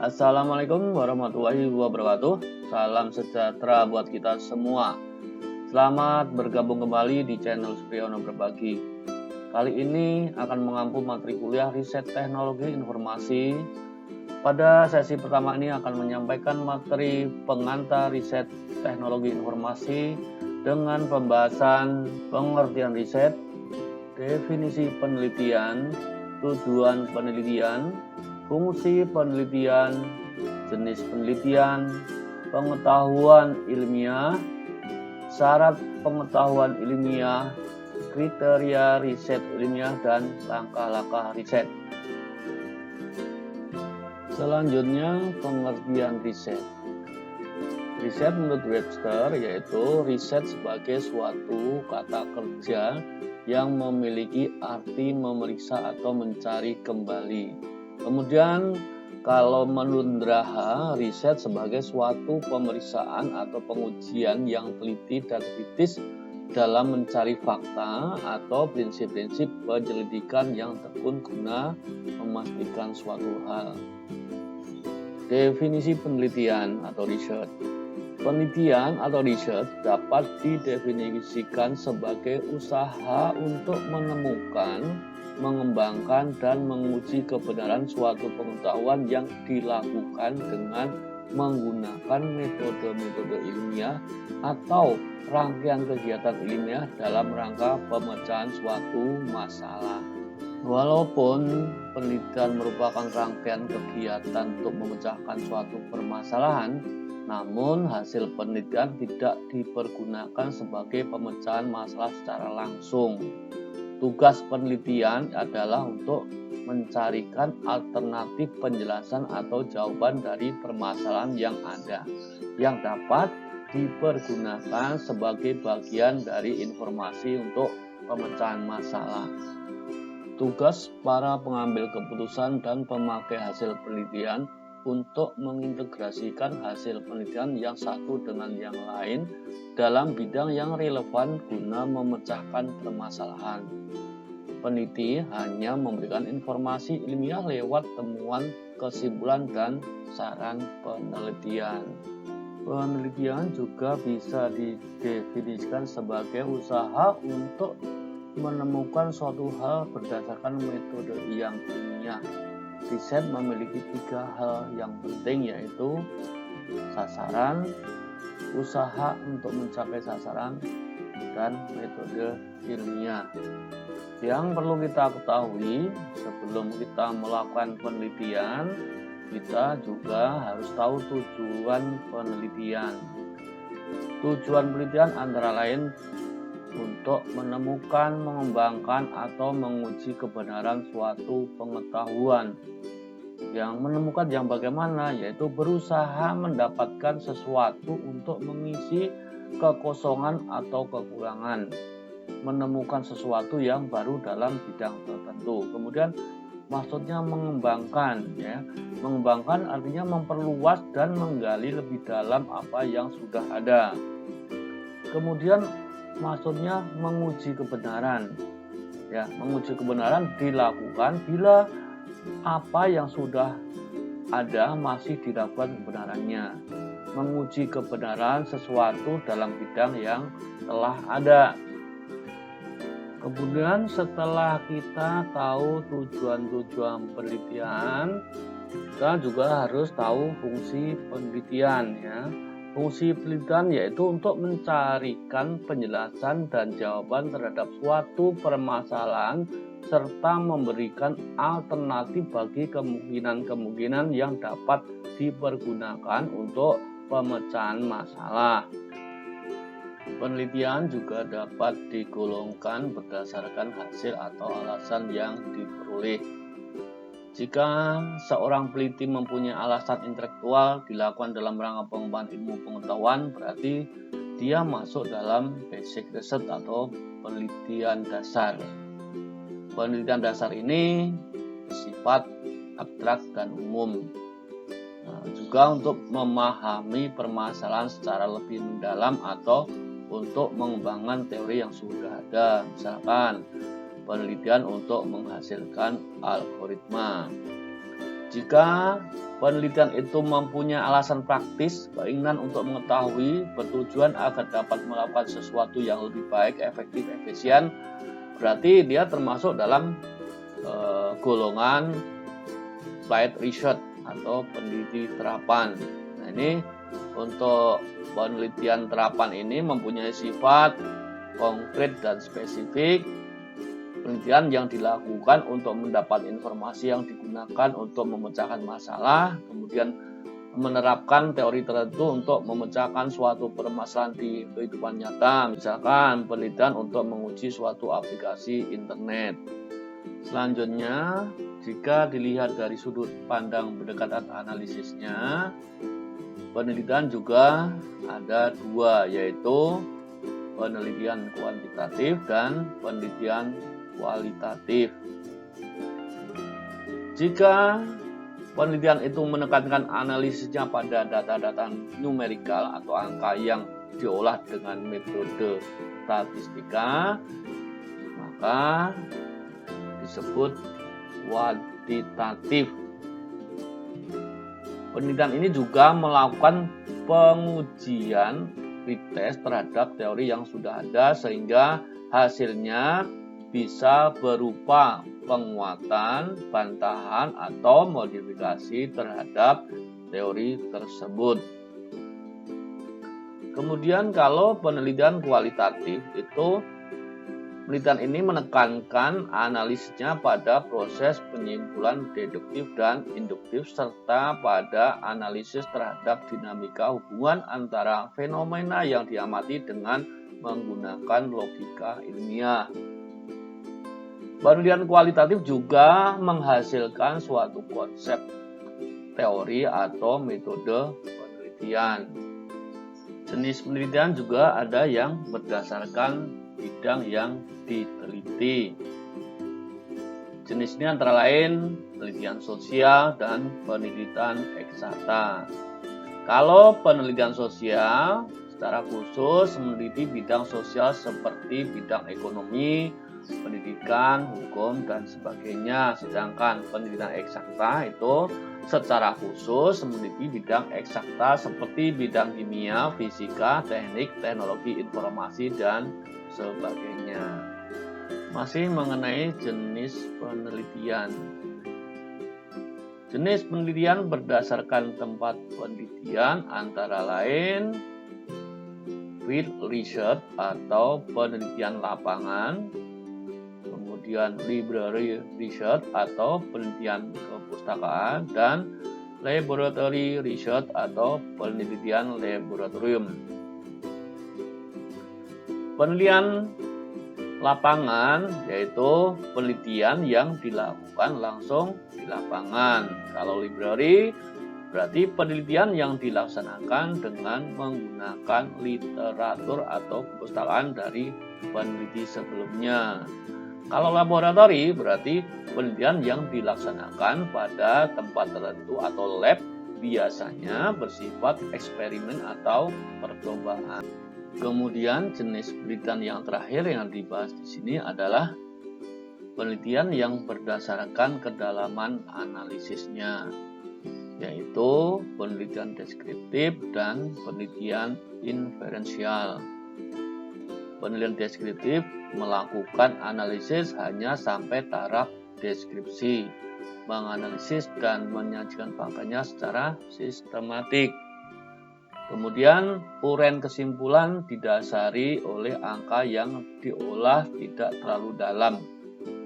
Assalamualaikum warahmatullahi wabarakatuh. Salam sejahtera buat kita semua. Selamat bergabung kembali di channel Supriyono Berbagi. Kali ini akan mengampu materi kuliah riset teknologi informasi. Pada sesi pertama ini akan menyampaikan materi pengantar riset teknologi informasi dengan pembahasan pengertian riset, definisi penelitian, tujuan penelitian, fungsi penelitian, jenis penelitian, pengetahuan ilmiah, syarat pengetahuan ilmiah, kriteria riset ilmiah, dan langkah-langkah riset. Selanjutnya, pengertian riset. Riset menurut Webster yaitu riset sebagai suatu kata kerja yang memiliki arti memeriksa atau mencari kembali. Kemudian kalau menurut Draha, riset sebagai suatu pemeriksaan atau pengujian yang teliti dan kritis dalam mencari fakta atau prinsip-prinsip penyelidikan yang tekun guna memastikan suatu hal. Definisi penelitian atau research. Penelitian atau riset dapat didefinisikan sebagai usaha untuk menemukan, mengembangkan, dan menguji kebenaran suatu pengetahuan yang dilakukan dengan menggunakan metode-metode ilmiah atau rangkaian kegiatan ilmiah dalam rangka pemecahan suatu masalah. Walaupun penelitian merupakan rangkaian kegiatan untuk memecahkan suatu permasalahan, namun hasil penelitian tidak dipergunakan sebagai pemecahan masalah secara langsung. Tugas penelitian adalah untuk mencarikan alternatif penjelasan atau jawaban dari permasalahan yang ada, yang dapat dipergunakan sebagai bagian dari informasi untuk pemecahan masalah. Tugas para pengambil keputusan dan pemakai hasil penelitian untuk mengintegrasikan hasil penelitian yang satu dengan yang lain dalam bidang yang relevan guna memecahkan permasalahan. Peneliti hanya memberikan informasi ilmiah lewat temuan, kesimpulan, dan saran penelitian. Penelitian juga bisa didefinisikan sebagai usaha untuk menemukan suatu hal berdasarkan metode yang ilmiah. Riset memiliki 3 hal yang penting, yaitu sasaran, usaha untuk mencapai sasaran, dan metode ilmiah. Yang perlu kita ketahui sebelum kita melakukan penelitian, kita juga harus tahu tujuan penelitian. Tujuan penelitian antara lain untuk menemukan, mengembangkan, atau menguji kebenaran suatu pengetahuan. Yang menemukan yang bagaimana, yaitu berusaha mendapatkan sesuatu untuk mengisi kekosongan atau kekurangan, menemukan sesuatu yang baru dalam bidang tertentu. Kemudian maksudnya mengembangkan, mengembangkan artinya memperluas dan menggali lebih dalam apa yang sudah ada. Kemudian maksudnya menguji kebenaran. Menguji kebenaran dilakukan bila apa yang sudah ada masih diragukan kebenarannya. Menguji kebenaran sesuatu dalam bidang yang telah ada. Kemudian setelah kita tahu tujuan-tujuan penelitian, kita juga harus tahu fungsi penelitian. Fungsi penelitian yaitu untuk mencarikan penjelasan dan jawaban terhadap suatu permasalahan serta memberikan alternatif bagi kemungkinan-kemungkinan yang dapat dipergunakan untuk pemecahan masalah. Penelitian juga dapat digolongkan berdasarkan hasil atau alasan yang diperoleh. Jika seorang peneliti mempunyai alasan intelektual dilakukan dalam rangka pengembangan ilmu pengetahuan, berarti dia masuk dalam basic research atau penelitian dasar. Penelitian dasar ini bersifat abstrak dan umum. Juga untuk memahami permasalahan secara lebih mendalam atau untuk mengembangkan teori yang sudah ada, misalkan penelitian untuk menghasilkan algoritma. Jika penelitian itu mempunyai alasan praktis, keinginan untuk mengetahui, bertujuan agar dapat melakukan sesuatu yang lebih baik, efektif, efisien, berarti dia termasuk dalam golongan applied research atau peneliti terapan. Nah, ini untuk penelitian terapan ini mempunyai sifat konkret dan spesifik. Penelitian yang dilakukan untuk mendapat informasi yang digunakan untuk memecahkan masalah, kemudian menerapkan teori tertentu untuk memecahkan suatu permasalahan di kehidupan nyata, misalkan penelitian untuk menguji suatu aplikasi internet. Selanjutnya, jika dilihat dari sudut pandang pendekatan analisisnya, penelitian juga ada dua, yaitu penelitian kuantitatif dan penelitian kualitatif. Jika penelitian itu menekankan analisisnya pada data-data numerikal atau angka yang diolah dengan metode statistika, maka disebut kuantitatif. Penelitian ini juga melakukan pengujian retest terhadap teori yang sudah ada sehingga hasilnya bisa berupa penguatan, bantahan, atau modifikasi terhadap teori tersebut. Kemudian kalau penelitian kualitatif itu, penelitian ini menekankan analisisnya pada proses penyimpulan deduktif dan induktif serta pada analisis terhadap dinamika hubungan antara fenomena yang diamati dengan menggunakan logika ilmiah. Penelitian kualitatif juga menghasilkan suatu konsep, teori, atau metode penelitian. Jenis penelitian juga ada yang berdasarkan bidang yang diteliti. Jenis ini antara lain penelitian sosial dan penelitian eksakta. Kalau penelitian sosial secara khusus meneliti bidang sosial seperti bidang ekonomi, pendidikan, hukum, dan sebagainya. Sedangkan penelitian eksakta itu secara khusus meneliti bidang eksakta seperti bidang kimia, fisika, teknik, teknologi informasi, dan sebagainya. Masih mengenai jenis penelitian. Jenis penelitian berdasarkan tempat penelitian antara lain field research atau penelitian lapangan, kemudian library research atau penelitian kepustakaan, dan laboratory research atau penelitian laboratorium. Penelitian lapangan yaitu penelitian yang dilakukan langsung di lapangan. Kalau library berarti penelitian yang dilaksanakan dengan menggunakan literatur atau perpustakaan dari peneliti sebelumnya. Kalau laboratori berarti penelitian yang dilaksanakan pada tempat tertentu atau lab, biasanya bersifat eksperimen atau percobaan. Kemudian jenis penelitian yang terakhir yang dibahas di sini adalah penelitian yang berdasarkan kedalaman analisisnya, yaitu penelitian deskriptif dan penelitian inferensial. Penelitian deskriptif melakukan analisis hanya sampai taraf deskripsi, menganalisis dan menyajikan faktanya secara sistematik. Kemudian uraian kesimpulan didasari oleh angka yang diolah tidak terlalu dalam,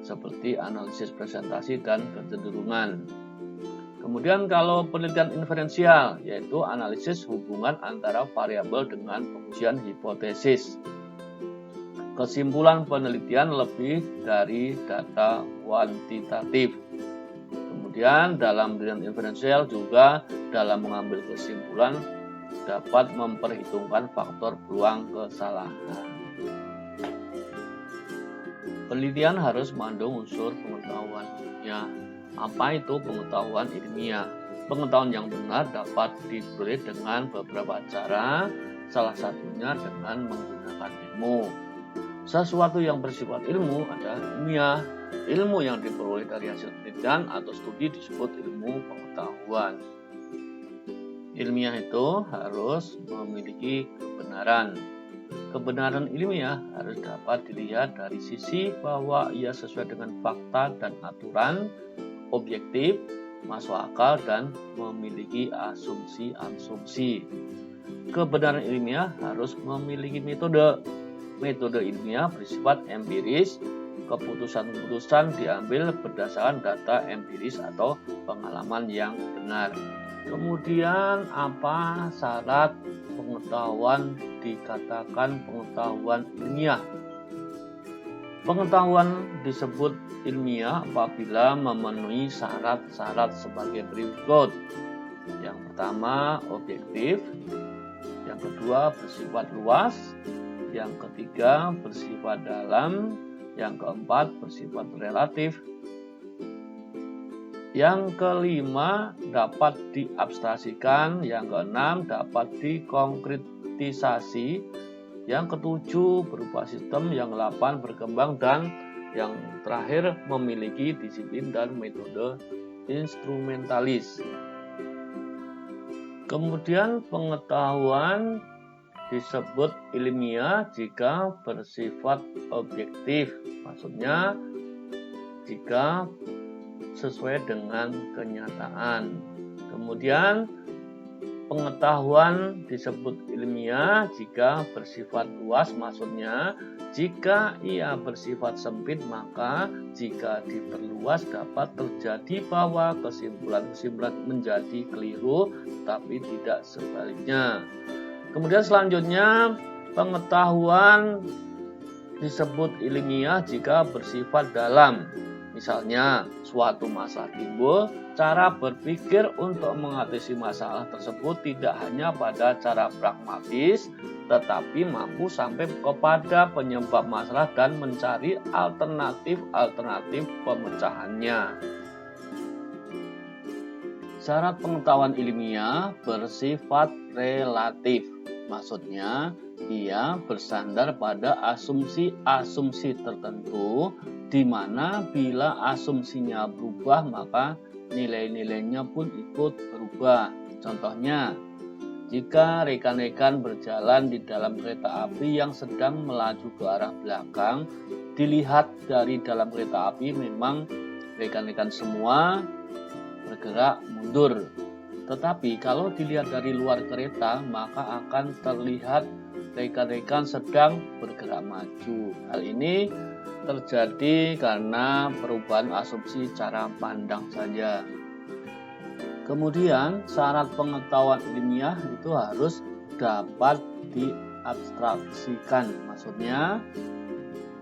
seperti analisis presentasi dan kecenderungan. Kemudian kalau penelitian inferensial, yaitu analisis hubungan antara variabel dengan pengujian hipotesis. Kesimpulan penelitian lebih dari data kuantitatif. Kemudian dalam penelitian inferensial juga dalam mengambil kesimpulan dapat memperhitungkan faktor peluang kesalahan. Penelitian harus mengandung unsur pengetahuan ilmiah. Apa itu pengetahuan ilmiah? Pengetahuan yang benar dapat diperoleh dengan beberapa cara, salah satunya dengan menggunakan ilmu. Sesuatu yang bersifat ilmu adalah ilmiah. Ilmu yang diperoleh dari hasil penelitian atau studi disebut ilmu pengetahuan. ilmiah itu harus memiliki kebenaran. Kebenaran ilmiah harus dapat dilihat dari sisi bahwa ia sesuai dengan fakta dan aturan, objektif, masuk akal, dan memiliki asumsi-asumsi. Kebenaran ilmiah harus memiliki metode. Metode ilmiah bersifat empiris, keputusan-keputusan diambil berdasarkan data empiris atau pengalaman yang benar. Kemudian apa syarat pengetahuan dikatakan pengetahuan ilmiah? Pengetahuan disebut ilmiah apabila memenuhi syarat-syarat sebagai berikut. Yang pertama, objektif. Yang kedua, bersifat luas. Yang ketiga, bersifat dalam. Yang keempat, bersifat relatif. Yang kelima, dapat diabstraksikan. Yang keenam, dapat dikonkretisasi. Yang ketujuh, berupa sistem. Yang delapan, berkembang. Dan yang terakhir, memiliki disiplin dan metode instrumentalis. Kemudian pengetahuan disebut ilmiah jika bersifat objektif, maksudnya jika sesuai dengan kenyataan. Kemudian pengetahuan disebut ilmiah jika bersifat luas, maksudnya jika ia bersifat sempit maka jika diperluas dapat terjadi bahwa kesimpulan-kesimpulan menjadi keliru, tapi tidak sebaliknya. Kemudian selanjutnya, pengetahuan disebut ilmiah jika bersifat dalam. Misalnya, suatu masalah timbul, cara berpikir untuk mengatasi masalah tersebut tidak hanya pada cara pragmatis, tetapi mampu sampai kepada penyebab masalah dan mencari alternatif pemecahannya. Syarat pengetahuan ilmiah bersifat relatif. Maksudnya, ia bersandar pada asumsi-asumsi tertentu, di mana bila asumsinya berubah, maka nilai-nilainya pun ikut berubah. Contohnya, jika rekan-rekan berjalan di dalam kereta api yang sedang melaju ke arah belakang, dilihat dari dalam kereta api memang rekan-rekan semua bergerak mundur. Tetapi kalau dilihat dari luar kereta, maka akan terlihat rekan-rekan sedang bergerak maju. Hal ini terjadi karena perubahan asumsi cara pandang saja. Kemudian syarat pengetahuan ilmiah itu harus dapat diabstraksikan. Maksudnya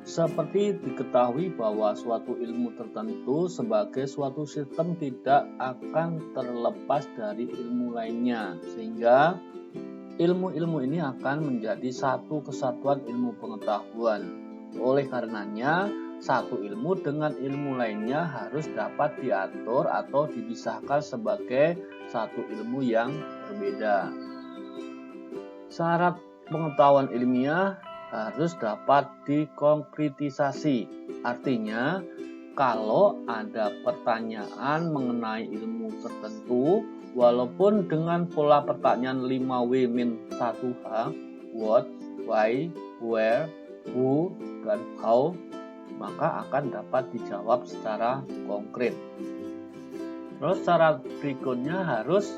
seperti diketahui bahwa suatu ilmu tertentu sebagai suatu sistem tidak akan terlepas dari ilmu lainnya, sehingga ilmu-ilmu ini akan menjadi satu kesatuan ilmu pengetahuan. Oleh karenanya, satu ilmu dengan ilmu lainnya harus dapat diatur atau dipisahkan sebagai satu ilmu yang berbeda. Syarat pengetahuan ilmiah harus dapat dikonkretisasi. Artinya, kalau ada pertanyaan mengenai ilmu tertentu, walaupun dengan pola pertanyaan 5W-1H, what, why, where, who, dan how, maka akan dapat dijawab secara konkret. Terus syarat berikutnya harus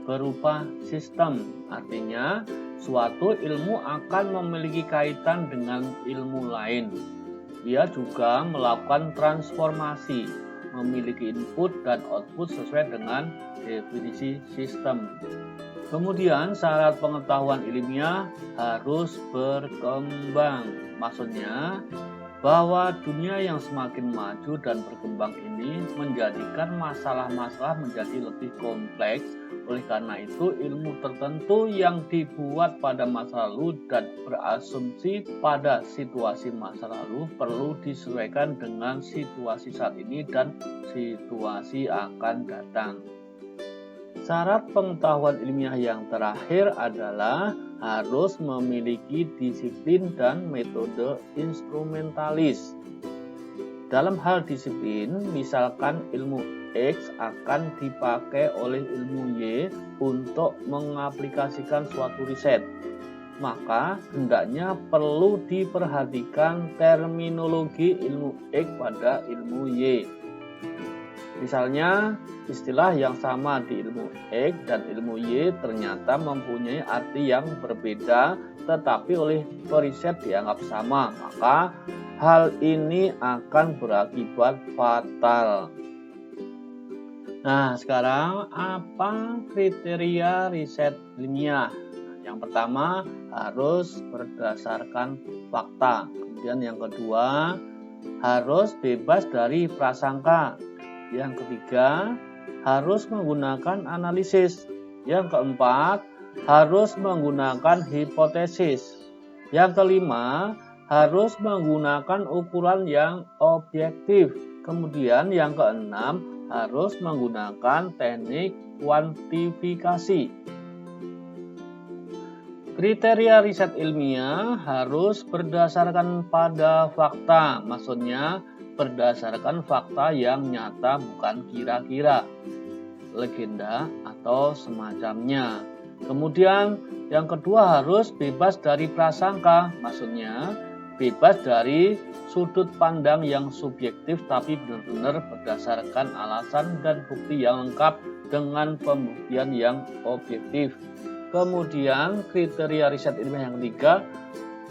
berupa sistem. Artinya, suatu ilmu akan memiliki kaitan dengan ilmu lain. Ia juga melakukan transformasi, memiliki input dan output sesuai dengan definisi sistem. Kemudian syarat pengetahuan ilmiah harus berkembang. Maksudnya bahwa dunia yang semakin maju dan berkembang ini menjadikan masalah-masalah menjadi lebih kompleks. Oleh karena itu, ilmu tertentu yang dibuat pada masa lalu dan berasumsi pada situasi masa lalu perlu disesuaikan dengan situasi saat ini dan situasi akan datang. Syarat pengetahuan ilmiah yang terakhir adalah harus memiliki disiplin dan metode instrumentalis. Dalam hal disiplin, misalkan ilmu X akan dipakai oleh ilmu Y untuk mengaplikasikan suatu riset, maka hendaknya perlu diperhatikan terminologi ilmu X pada ilmu Y. Misalnya, istilah yang sama di ilmu X dan ilmu Y ternyata mempunyai arti yang berbeda, tetapi oleh periset dianggap sama, maka hal ini akan berakibat fatal. Nah, sekarang apa kriteria riset ilmiah? Yang pertama, harus berdasarkan fakta. Kemudian yang kedua, harus bebas dari prasangka. Yang ketiga, harus menggunakan analisis. Yang keempat, harus menggunakan hipotesis. Yang kelima, harus menggunakan ukuran yang objektif. Kemudian yang keenam, harus menggunakan teknik kuantifikasi. Kriteria riset ilmiah harus berdasarkan pada fakta, maksudnya berdasarkan fakta yang nyata, bukan kira-kira, legenda, atau semacamnya. Kemudian yang kedua, harus bebas dari prasangka, maksudnya bebas dari sudut pandang yang subjektif, tapi benar-benar berdasarkan alasan dan bukti yang lengkap dengan pembuktian yang objektif. Kemudian kriteria riset ilmiah yang ketiga,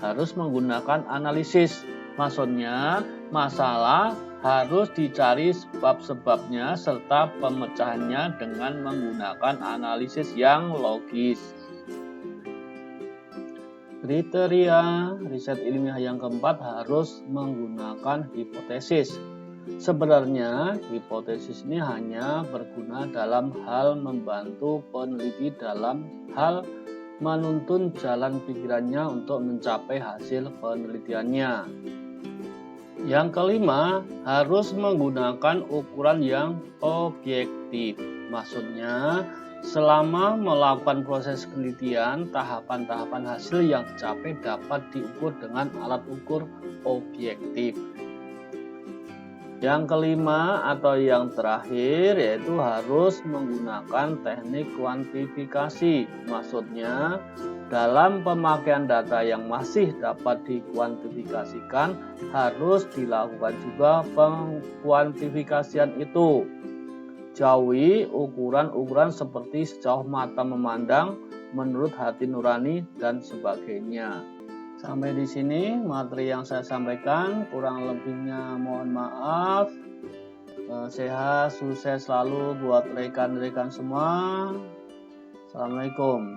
harus menggunakan analisis, maksudnya masalah harus dicari sebab-sebabnya serta pemecahannya dengan menggunakan analisis yang logis. Kriteria riset ilmiah yang keempat, harus menggunakan hipotesis. Sebenarnya hipotesis ini hanya berguna dalam hal membantu peneliti dalam hal menuntun jalan pikirannya untuk mencapai hasil penelitiannya. Yang kelima, harus menggunakan ukuran yang objektif. Maksudnya, selama melakukan proses penelitian, tahapan-tahapan hasil yang dicapai dapat diukur dengan alat ukur objektif. Yang kelima atau yang terakhir, yaitu harus menggunakan teknik kuantifikasi. Maksudnya, dalam pemakaian data yang masih dapat dikuantifikasikan, harus dilakukan juga pengkuantifikasian itu. Jauhi ukuran-ukuran seperti sejauh mata memandang, menurut hati nurani, dan sebagainya. Sampai di sini materi yang saya sampaikan, kurang lebihnya mohon maaf. Sehat, sukses selalu buat rekan-rekan semua. Assalamualaikum.